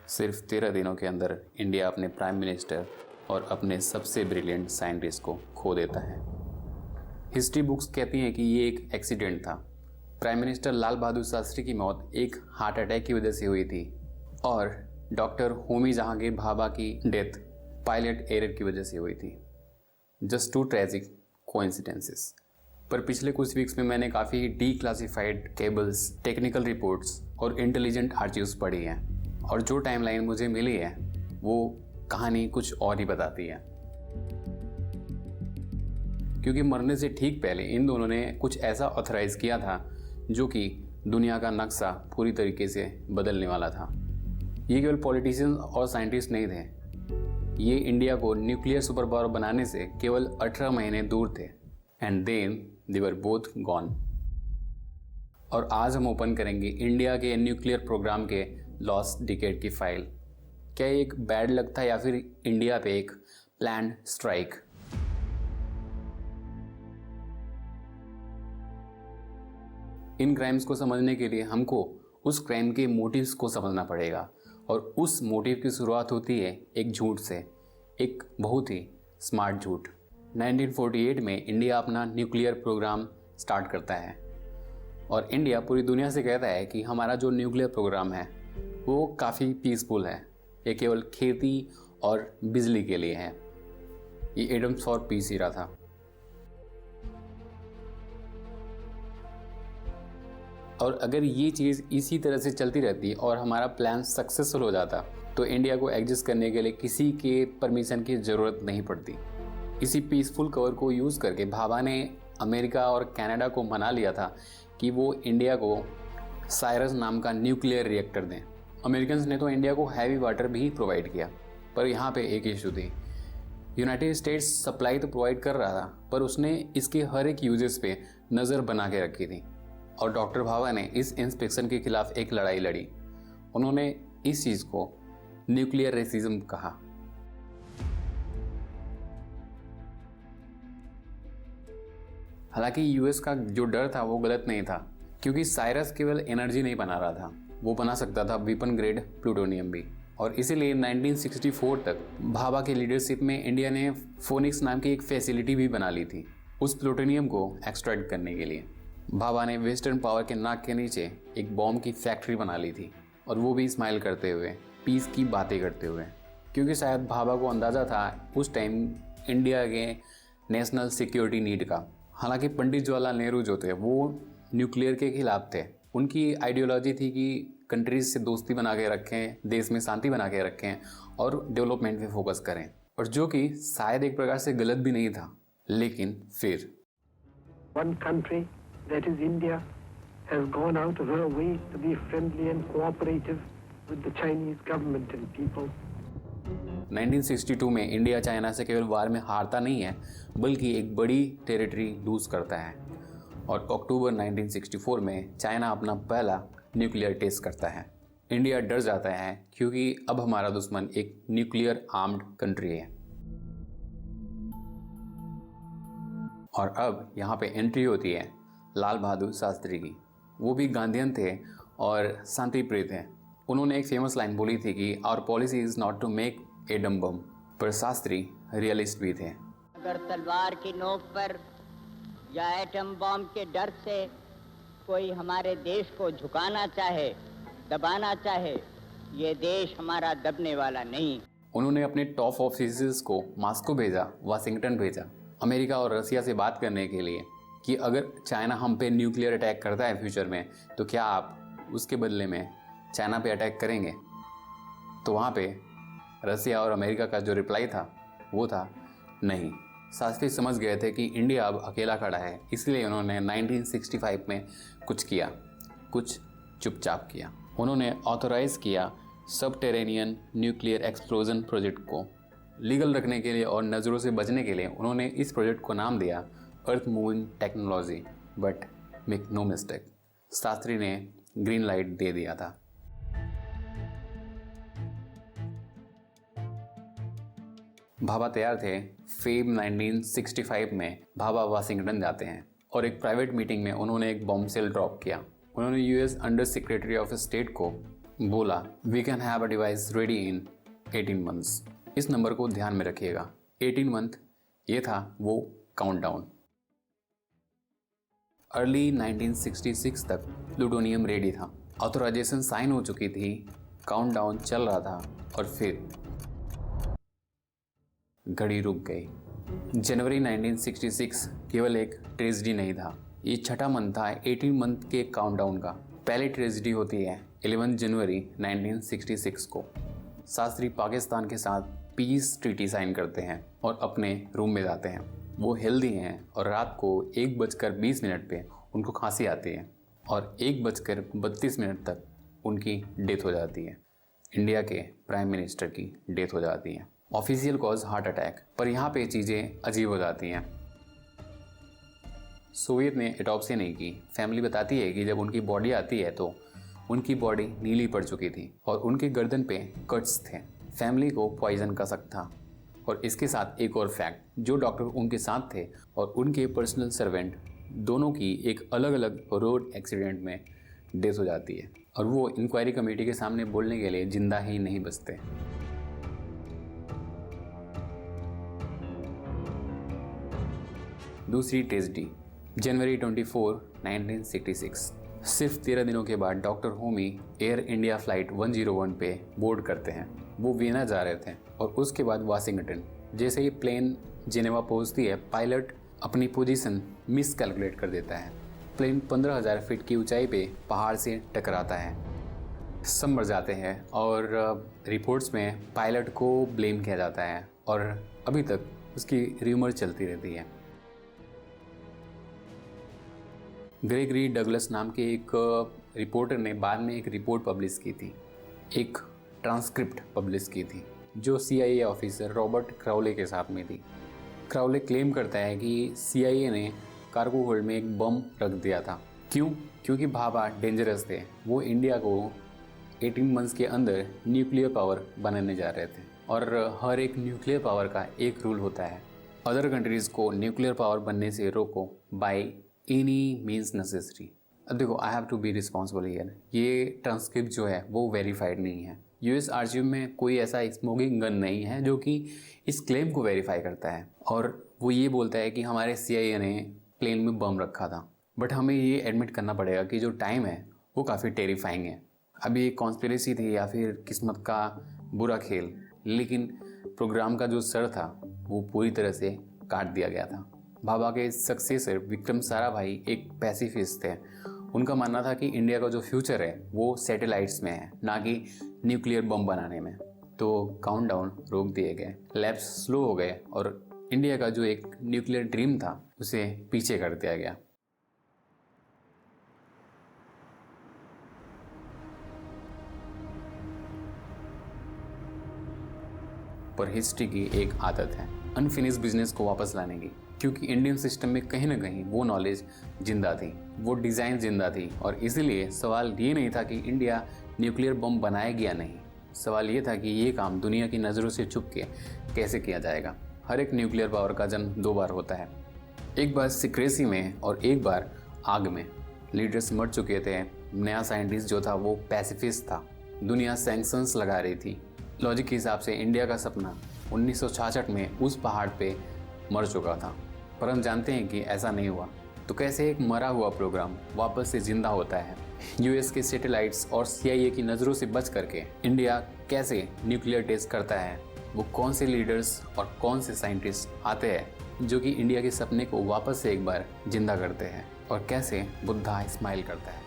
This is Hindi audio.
सिर्फ 13 दिनों के अंदर इंडिया अपने प्राइम मिनिस्टर और अपने सबसे ब्रिलियंट साइंटिस्ट को खो देता है। हिस्ट्री बुक्स कहती हैं कि ये एक एक्सीडेंट था। प्राइम मिनिस्टर लाल बहादुर शास्त्री की मौत एक हार्ट अटैक की वजह से हुई थी और डॉक्टर होमी जहांगीर भाभा की डेथ पायलट एरर की वजह से हुई थी। Just two tragic coincidences. पर पिछले कुछ वीक्स में मैंने काफ़ी डीक्लासिफाइड केबल्स, टेक्निकल रिपोर्ट्स और इंटेलिजेंट आर्चिव्स पढ़ी हैं और जो टाइमलाइन मुझे मिली है वो कहानी कुछ और ही बताती है। क्योंकि मरने से ठीक पहले इन दोनों ने कुछ ऐसा ऑथराइज किया था जो कि दुनिया का नक्शा पूरी तरीके से बदलने वाला था। ये केवल पॉलिटिशियंस और साइंटिस्ट नहीं थे, ये इंडिया को न्यूक्लियर सुपर पावर बनाने से केवल 18 महीने दूर थे। And then they were both gone. और आज हम ओपन करेंगे इंडिया के न्यूक्लियर प्रोग्राम के लॉस्ट डिकेड की फाइल। क्या ये एक बैड लक था या फिर इंडिया पे एक प्लान्ड स्ट्राइक? इन क्राइम्स को समझने के लिए हमको उस क्राइम के मोटिव्स को समझना पड़ेगा और उस मोटिव की शुरुआत होती है एक झूठ से, एक बहुत ही स्मार्ट झूठ। 1948 में इंडिया अपना न्यूक्लियर प्रोग्राम स्टार्ट करता है और इंडिया पूरी दुनिया से कहता है कि हमारा जो न्यूक्लियर प्रोग्राम है वो काफ़ी पीसफुल है, ये केवल खेती और बिजली के लिए है। ये एटम्स फॉर पीस ही रहा था। और अगर ये चीज़ इसी तरह से चलती रहती और हमारा प्लान सक्सेसफुल हो जाता तो इंडिया को एग्जिस्ट करने के लिए किसी के परमिशन की ज़रूरत नहीं पड़ती। इसी पीसफुल कवर को यूज़ करके भाभा ने अमेरिका और कनाडा को मना लिया था कि वो इंडिया को साइरस नाम का न्यूक्लियर रिएक्टर दें। अमेरिकन्स ने तो इंडिया को हैवी वाटर भी प्रोवाइड किया, पर यहाँ पे एक इशू थी। यूनाइटेड स्टेट्स सप्लाई तो प्रोवाइड कर रहा था पर उसने इसके हर एक यूजेस पे नज़र बना के रखी थी और डॉक्टर भाभा ने इस इंस्पेक्शन के खिलाफ एक लड़ाई लड़ी। उन्होंने इस चीज़ को न्यूक्लियर रेसिज्म कहा। हालांकि यूएस का जो डर था वो गलत नहीं था, क्योंकि साइरस केवल एनर्जी नहीं बना रहा था, वो बना सकता था वेपन ग्रेड प्लूटोनियम भी। और इसीलिए 1964 तक भाभा की लीडरशिप में इंडिया ने फोनिक्स नाम की एक फैसिलिटी भी बना ली थी उस प्लूटोनियम को एक्सट्रैक्ट करने के लिए। भाभा ने वेस्टर्न पावर के नाक के नीचे एक बॉम्ब की फैक्ट्री बना ली थी और वो भी स्माइल करते हुए, पीस की बातें करते हुए, क्योंकि शायद भाभा को अंदाज़ा था उस टाइम इंडिया के नेशनल सिक्योरिटी नीड का। हालांकि पंडित जवाहरलाल नेहरू जो थे वो न्यूक्लियर के खिलाफ थे। उनकी आइडियोलॉजी थी कि कंट्रीज से दोस्ती बना के रखें, देश में शांति बना के रखें और डेवलपमेंट पे फोकस करें, और जो कि शायद एक प्रकार से गलत भी नहीं था। लेकिन फिर One country, that is India, has gone out of her way to be friendly and cooperative with the Chinese government and people. 1962 में इंडिया चाइना से केवल वार में हारता नहीं है बल्कि एक बड़ी टेरिटरी लूज करता है और अक्टूबर 1964 में चाइना अपना पहला न्यूक्लियर टेस्ट करता है। इंडिया डर जाता है क्योंकि अब हमारा दुश्मन एक न्यूक्लियर आर्म्ड कंट्री है। और अब यहाँ पे एंट्री होती है लाल बहादुर शास्त्री की। वो भी गांधीयन थे और शांति प्रिय थे। उन्होंने एक फेमस लाइन बोली थी कि our policy is not to make atom bomb. पर शास्त्री रियलिस्ट भी थे। अगर तलवार की नोक पर या एटम बम के डर से कोई हमारे देश को झुकाना चाहे, दबाना चाहे, ये देश हमारा दबने वाला नहीं। उन्होंने अपने टॉप ऑफिसर्स को मास्को भेजा, वाशिंगटन भेजा, अमेरिका और रसिया से बात करने के लिए कि अगर चाइना हम पे न्यूक्लियर अटैक करता है फ्यूचर में तो क्या आप उसके बदले में चाइना पे अटैक करेंगे। तो वहाँ पे रसिया और अमेरिका का जो रिप्लाई था वो था नहीं। शास्त्री समझ गए थे कि इंडिया अब अकेला खड़ा है, इसलिए उन्होंने 1965 में कुछ किया, कुछ चुपचाप किया। उन्होंने ऑथोराइज़ किया सबटेरेनियन न्यूक्लियर एक्सप्लोजन प्रोजेक्ट को। लीगल रखने के लिए और नज़रों से बचने के लिए उन्होंने इस प्रोजेक्ट को नाम दिया earth moving technology. But make no mistake, Shastri ने ग्रीन लाइट दे दिया था। भाभा तैयार थे। फेब 1965 में भाभा वाशिंगटन जाते हैं और एक प्राइवेट मीटिंग में उन्होंने एक बॉम्ब सेल ड्रॉप किया। उन्होंने US under secretary of state को बोला we can have a device ready in 18 months. इस नंबर को ध्यान में रखिएगा, 18 मंथ ये था वो काउंटडाउन। अर्ली 1966 तक प्लूटोनियम रेडी था, ऑथोराइजेशन साइन हो चुकी थी, काउंटडाउन चल रहा था और फिर घड़ी रुक गई। जनवरी 1966 केवल एक ट्रेजिडी नहीं था, ये छठा मंथ था 18 मंथ के काउंटडाउन का। पहली ट्रेजिडी होती है 11 जनवरी 1966 को। शास्त्री पाकिस्तान के साथ पीस ट्रीटी साइन करते हैं और अपने रूम में जाते हैं। वो हेल्दी हैं और रात को 1:20 पे उनको खांसी आती है और 1:32 तक उनकी डेथ हो जाती है। इंडिया के प्राइम मिनिस्टर की डेथ हो जाती है। Official cause heart attack. पर यहाँ पे चीज़ें अजीब हो जाती हैं। सोवियत ने ऑटोप्सी नहीं की। फैमिली बताती है कि जब उनकी बॉडी आती है तो उनकी बॉडी नीली पड़ चुकी थी और उनके गर्दन पे कट्स थे। फैमिली को पॉइजन का शक था। और इसके साथ एक और फैक्ट, जो डॉक्टर उनके साथ थे और उनके पर्सनल सर्वेंट दोनों की एक अलग अलग रोड एक्सीडेंट में डेथ हो जाती है और वो इंक्वायरी कमेटी के सामने बोलने के लिए जिंदा ही नहीं बचते। दूसरी ट्रेजिडी जनवरी 24, 1966। सिर्फ 13 दिनों के बाद doctor Homi air India flight 101 पे बोर्ड करते हैं। वो वीना जा रहे थे और उसके बाद वाशिंगटन। जैसे ही प्लेन जेनेवा पहुंचती है, पायलट अपनी पोजीशन मिस कैलकुलेट कर देता है। प्लेन 15,000 फीट की ऊंचाई पे पहाड़ से टकराता है। सब मर जाते हैं और रिपोर्ट्स में पायलट को ब्लेम किया जाता है और अभी तक उसकी र्यूमर चलती रहती है। ग्रेगरी डगलस नाम के एक रिपोर्टर ने बाद में एक रिपोर्ट पब्लिश की थी, एक ट्रांसक्रिप्ट पब्लिश की थी, जो CIA ऑफिसर रॉबर्ट क्राउले के साथ में थी। क्राउले क्लेम करता है कि CIA ने कार्गो होल्ड में एक बम रख दिया था। क्यों? क्योंकि भाभा डेंजरस थे। वो इंडिया को 18 मंथ्स के अंदर न्यूक्लियर पावर बनाने जा रहे थे और हर एक न्यूक्लियर पावर का एक रूल होता है, अदर कंट्रीज़ को न्यूक्लियर पावर बनने से रोको बाय एनी मीन्स नेसेसरी। अब देखो, I have to be responsible here. ये ट्रांसक्रिप्ट जो है वो वेरीफाइड नहीं है। US आर्चिव में कोई ऐसा स्मोकिंग गन नहीं है जो कि इस क्लेम को वेरीफाई करता है और वो ये बोलता है कि हमारे CIA ने प्लेन में बम रखा था। बट हमें ये एडमिट करना पड़ेगा कि जो टाइम है वो काफ़ी टेरिफाइंग है। अभी एक कॉन्स्पिरेसी थी या फिर किस्मत का बुरा खेल, लेकिन प्रोग्राम का जो सर था वो पूरी तरह से काट दिया गया था। भाभा के सक्सेसर विक्रम साराभाई एक पैसिफिस्ट थे। उनका मानना था कि इंडिया का जो फ्यूचर है वो सैटेलाइट्स में है, ना कि न्यूक्लियर बम बनाने में। तो काउंटडाउन रोक दिए गए, लैब्स स्लो हो गए और इंडिया का जो एक न्यूक्लियर ड्रीम था उसे पीछे कर दिया गया। पर हिस्ट्री की एक आदत है अनफिनिश बिजनेस को वापस लाने की, क्योंकि इंडियन सिस्टम में कहीं ना कहीं वो नॉलेज जिंदा थी, वो डिज़ाइन जिंदा थी और इसीलिए सवाल ये नहीं था कि इंडिया न्यूक्लियर बम बनाएगी या नहीं। सवाल ये था कि ये काम दुनिया की नज़रों से छुप के कैसे किया जाएगा। हर एक न्यूक्लियर पावर का जन्म 2 बार होता है, एक बार सीक्रेसी में और एक बार आग में। लीडर्स मर चुके थे, नया साइंटिस्ट जो था वो पैसिफिस्ट था, दुनिया सैंक्शंस लगा रही थी। लॉजिक के हिसाब से इंडिया का सपना 1966 में उस पहाड़ पे मर चुका था, पर हम जानते हैं कि ऐसा नहीं हुआ। तो कैसे एक मरा हुआ प्रोग्राम वापस से जिंदा होता है? US के सैटेलाइट्स और CIA की नज़रों से बच करके इंडिया कैसे न्यूक्लियर टेस्ट करता है? वो कौन से लीडर्स और कौन से साइंटिस्ट आते हैं जो कि इंडिया के सपने को वापस से एक बार जिंदा करते हैं? और कैसे बुद्धा स्माइल करता है?